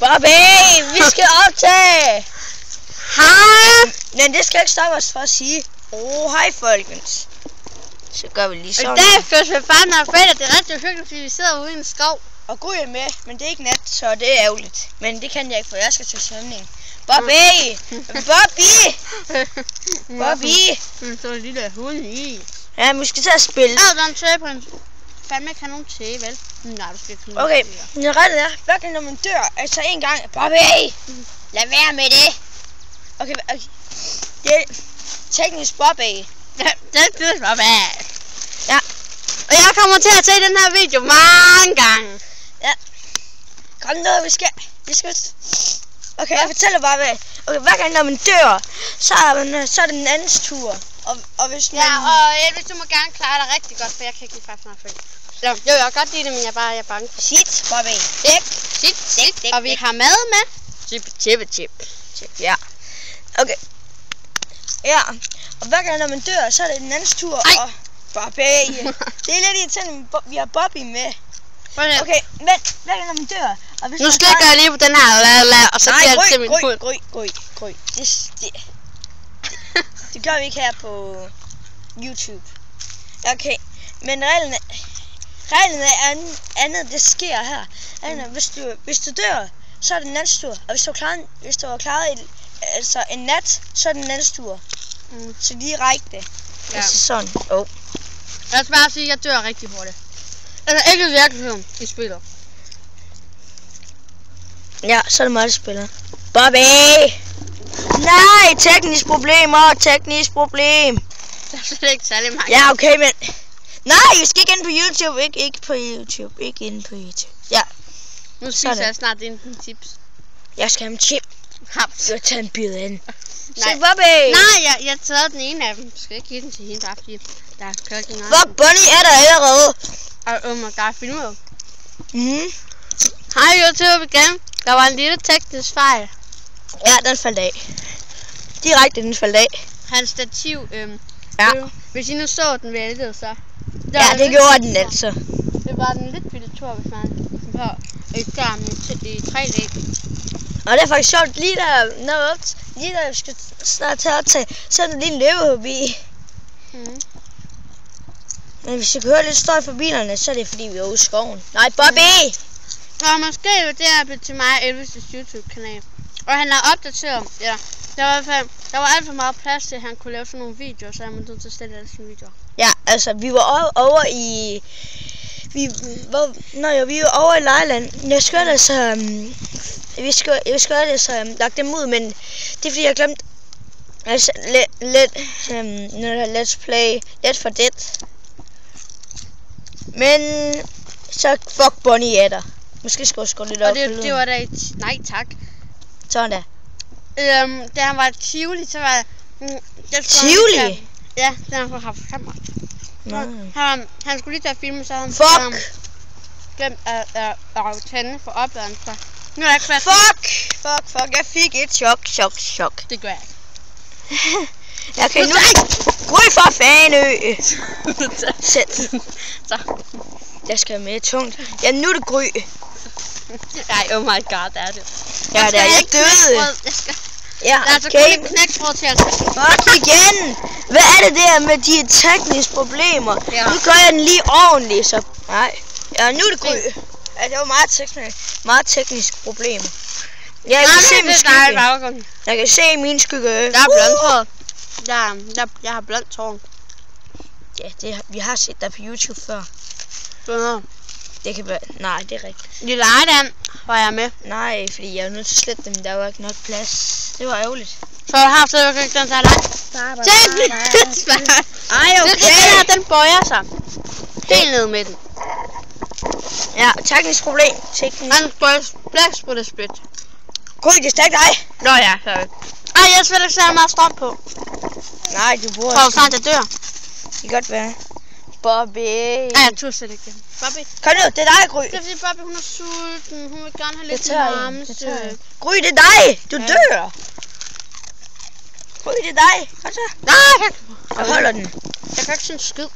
Bobby, vi skal optage! Hej! Men det skal ikke stoppe os for at sige, hej folkens. Så gør vi lige sådan. I dag først med faren og fætter, det er rigtig hyggeligt, fordi vi sidder ude i en skov. Og Gry er med, men det er ikke nat, så det er ærgerligt. Men det kan jeg ikke, for jeg skal til svømning. Bobby! Bobby! Bobby! Så en lille hund i. Ja, vi skal til at spille. Der er en tægeprins. Fandme ikke have nogen tæge, vel? Nej, du skal ikke finde Okay, jeg retter der. Hver gang når man dør, altså en gang. Bobby! Lad være med det! Okay. Det er teknisk Bobby. Ja, det er bare bag. Ja. Og jeg kommer til at se den her video mange gange. Ja. Kom nu, vi skal. Okay, jeg fortæller bare hvad. Okay, hver gang når man dør, så er det den andens tur. Og hvis man... Ja, og Elvis, du må gerne klare dig rigtig godt, for jeg kan ikke lide faktisk meget følge. Jo, jeg kan godt lide det, men jeg er bange. Sit, Bobby. Sit. Og vi har mad med. Chip. Ja. Okay. Ja. Og hver gang når man dør, så er det den andens tur. Og Bobby. Det er lidt irriterende, vi har Bobby med. Okay, men hver gang når man dør. Og hvis nu skal jeg gøre lige på den her, og så bliver det til min hund. Gry. Det gør vi ikke her på YouTube. Okay, men reglen er andet, det sker her. Hvis du dør, så er det den andens tur. Og hvis du har klaret en nat, så er det den andens tur. Så direkte. Ja. Altså sådan. Jeg skal bare sige, at jeg dør rigtig hurtigt. Altså ikke i virkeligheden i spillet. Ja, så er det mig, der spiller. Bobby! Nej, teknisk problem. Der er slet ikke særlig mange. Ja, okay, men... Nej, vi skal ikke ind på YouTube. Ikke på YouTube. Ja. Nu spiser jeg snart dine chips. Jeg skal have en chip. Du har taget en bid ind. Nej. Se, Bobby! Nej, jeg tager den ene af dem. Du skal ikke give den til hende, fordi der er kørt den anden. Hvor Bonnie er der allerede? Og oh my god, find ud af. Hej YouTube igen. Der var en lille teknisk fejl. Ja, den faldt af. Direkte, den faldt af. Hans stativ, ja. Hvis I nu så den væltede, så... Ja, det gjorde den altså. Det var den lidt bitte tur, hvis man på et skærm i 3D. Og det er faktisk sjovt, lige der vi skal snart til at optage, så er der lige en løve forbi. Men hvis jeg kan høre lidt støj fra bilerne, så er det fordi vi er ude i skoven. Nej, Bobby! Og måske det er til mig Elvis' YouTube-kanal. Og han har opdateret, ja. Der var alt for meget plads til, at han kunne lave sådan nogle videoer, så jeg måtte nødt til at stille alle sine videoer. Ja, altså vi var over i... Vi var over i Lejland. Jeg skulle altså... Vi skulle altså lagt dem ud, men det er fordi jeg glemte... Altså let's play Left 4 Dead. Men... Så fuck Bonnie af dig. Måske skal jeg sgu lidt op. Og det var da et... Nej tak. Sådan der. Da han var et Tivoli, så var... Tivoli? Ja, den har fået haft kamera. Han skulle lige tage filmen, så han... Fuck! Glemt at tænde for opladeren, så... Nu er der ikke plads. Fuck. Jeg fik et chok. Det gør jeg ikke. Jeg kan nu ikke... Gry for fanø! Sæt. Så. Jeg skal med tungt. Ja, nu er det Gry. Nej, oh my god, det er det. Ja, det er jeg døde. Ja, der er altså kun et knækbrød til at... Fuck igen! Hvad er det der med de tekniske problemer? Ja. Nu gør jeg den lige ordentligt, så... Nej. Ja, nu er det Gry. Ja, det var meget tekniske problemer. Jeg kan se min skygge. Jeg kan se min skygge. Der er blondt hår. Jeg har blondt hår. Ja, vi har set dig på YouTube før. Det kan være... Nej, det er rigtigt. Lille Ejdan var jeg med. Nej, fordi jeg var nødt til at slette dem. Der var ikke nok plads. Det var ærgerligt. Så har du ikke den så langt. Ej, okay. Den bøjer sig. Helt ned med den. Ja, teknisk problem. Han plads på det split. Gry, det er stærkt dig. Nå ja, sorry. Ej, jeg skal ikke sætte meget strøm på. Nej, du burde... Prøv at snart, jeg dør. Det kan godt være. Bobby. Ej, jeg turde slet ikke. Bobby. Kom nu, det er dig, Gry. Det er fordi Bobby, hun er sulten. Hun vil gerne have lidt varmeste. Gry, det er dig. Du dør. Gry, det er dig. Kom så. Nej, jeg holder den. Jeg kan ikke sådan skid.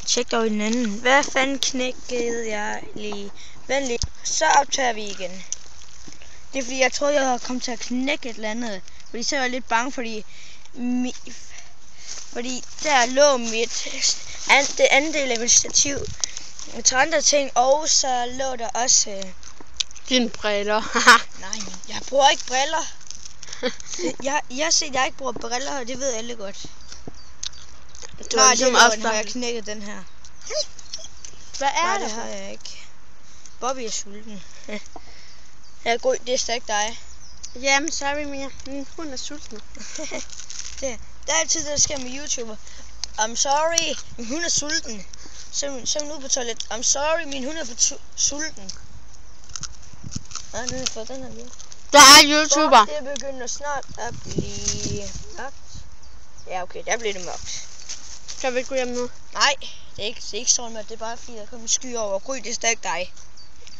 Tjek dog i den anden. Hvad fanden knækkede jeg lige? Vent lige. Så optager vi igen. Det er fordi, jeg troede, jeg havde kommet til at knække et eller andet. Fordi så var jeg lidt bange, fordi der lå det anden del af mit stativ til andre ting. Og så lå der også... Dine briller. Nej, jeg bruger ikke briller. Jeg har set, at jeg ikke bruger briller, og det ved alle godt. Nej, det er når jeg knækket den her. Hvad er Nej, det har jeg ikke. Bobby er sulten. Ja, god, det er stadig dig. Jamen, sorry, min hund er sulten. Det er altid det, der sker med YouTuber. I'm sorry, min hund er sulten. Så nu på toilet. I'm sorry, min hund er sulten. Nej, den har fået den her lige. Der er YouTuber. Det begynder snart at blive mørkt. Ja, okay, der bliver det mørkt. Skal vi gå hjem nu? Nej, det er ikke sådan, at det er bare fordi, der kommer sky over. Gry, det er stadig dig.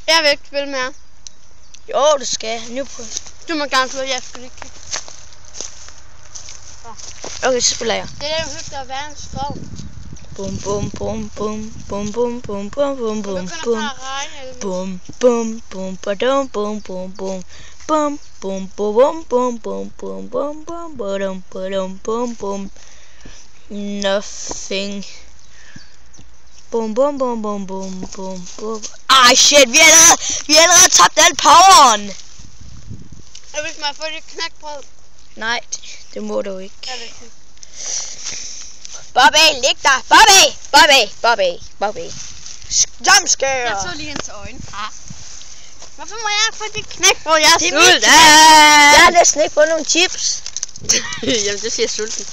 Jeg vil ikke spille mere. Jo, du skal. Nu på. Du må gerne få, jeg skal ikke kigge. Okay, så spiller jeg. Det er jo hyggeligt at være en skov. Bum bum bum bum bum bum bum bum bum bum bum bum bum bum badum bum bum bum bum bum bum bum bum bum bum bum badum badum bum bum. Nothing. Bum bum bum bum bum bum bum. Ah shit, vi har allerede tabt al poweren. Jeg vil mig få det knækbrød. Nej, det må du ikke. Jeg vil ikke. Bobby, lig der. Bobby. Jumpscare. Jeg så lige hans øjne. Hvorfor må jeg ikke få det knækbrød? Jeg er sulten. Jeg har næsten ikke fået nogle chips. Jamen, det siger sulten.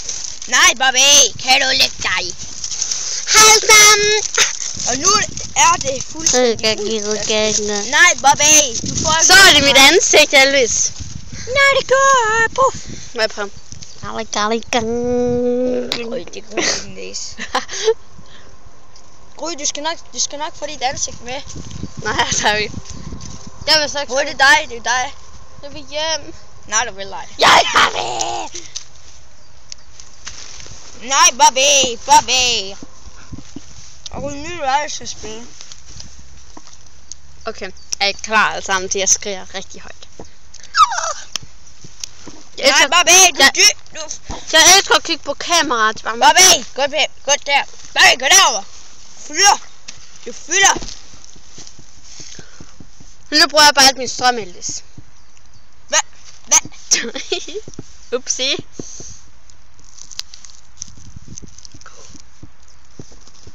Nej, Bobby, kan du lægge dig? Hej sammen. Og nu er det fuldstændig Nej, Bobby, du får ikke... Så er det mit ansigt, Elvis. Nej, det går. Puff. Hvad på? Øj, det går ikke næse. Gry, du skal nok få dit ansigt med. Nej, sorry. Jeg vil så ikke... Gry, det er dig. Jeg vil hjem. Nej, du vil ej. Jeg vil. Nej, Bobby. Og Gry, nu er det så spille. Okay, er I klar alle sammen til at skrige rigtig højt? Nej, Bobby, Jeg elsker at kigge på kameraet. Bobby, gå der. Bobby, gå derover. Du fylder. Nu bruger jeg bare alt min strøm, Elvis. Hvad? Upsi.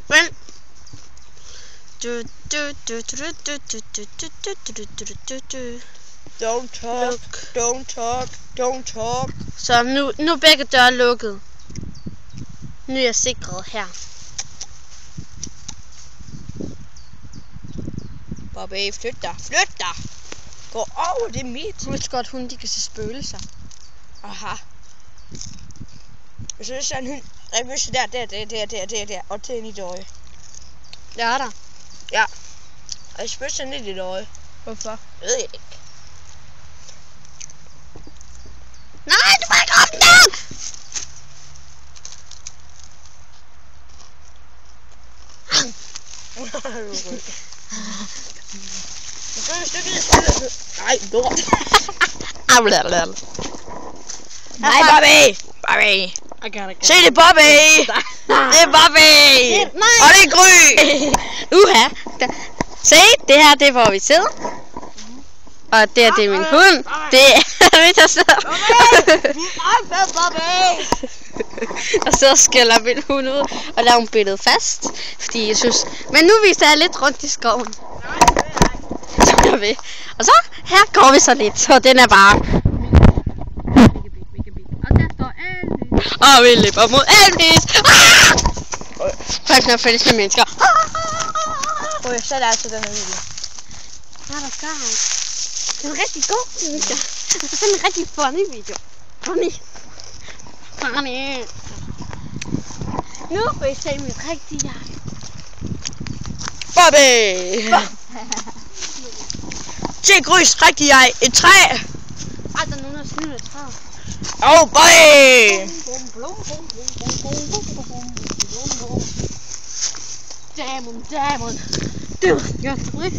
Men. Don't talk. Så nu er begge døre lukket. Nu er jeg sikret her. Bobby, flyt dig. Gå over, det er mit. Husk godt, hun de kan se spøgelser. Aha. Hvis det er sådan en hund, jeg vil se der, og til i dit øje. Det er der. Ja. Og jeg spørger sådan i dit øje. Hvorfor? Jeg ved ikke. Nej, du må ikke åbne den! Nej, lort. Nej, Bobby. Se det, Bobby. Det er Bobby. Og det er Gry. Se, det her det er hvor vi sidder. Og det er min hund. Det er mit, der sidder. Bobby. Og så skælder min hund ud og laver hun billedet fast. Fordi jeg synes... Men nu viser jeg lidt rundt i skoven. Så jeg vil. Og så her går vi så lidt. Så den er bare... Og der står Elvis. Og vi løber mod Elvis. Folk når fælles med mennesker. Jeg sætter altid den her video. Ja, der skal han. Det er en rigtig god video. Det er sådan en rigtig funny video. Funny. Nu får I se mit rigtige jeg. Bobby! Se Grys rigtige jeg. Et træ! Ej, der er nogen, der snyder et træ. Bobby! Damn. Det var godt, Britt.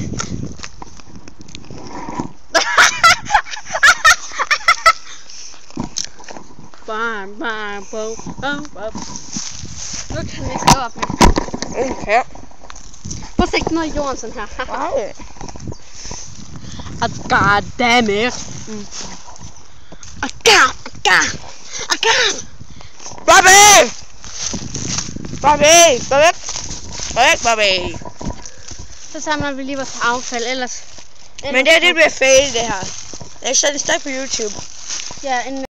Nu kan den ikke gå op med. Okay. Prøv at stikke noget i jorden sådan her. Nej. God damn it. Bobby! Bobby! Så samler vi lige vores affald, ellers... Men det bliver fail, det her. Jeg sætter det stadig på YouTube. Ja, en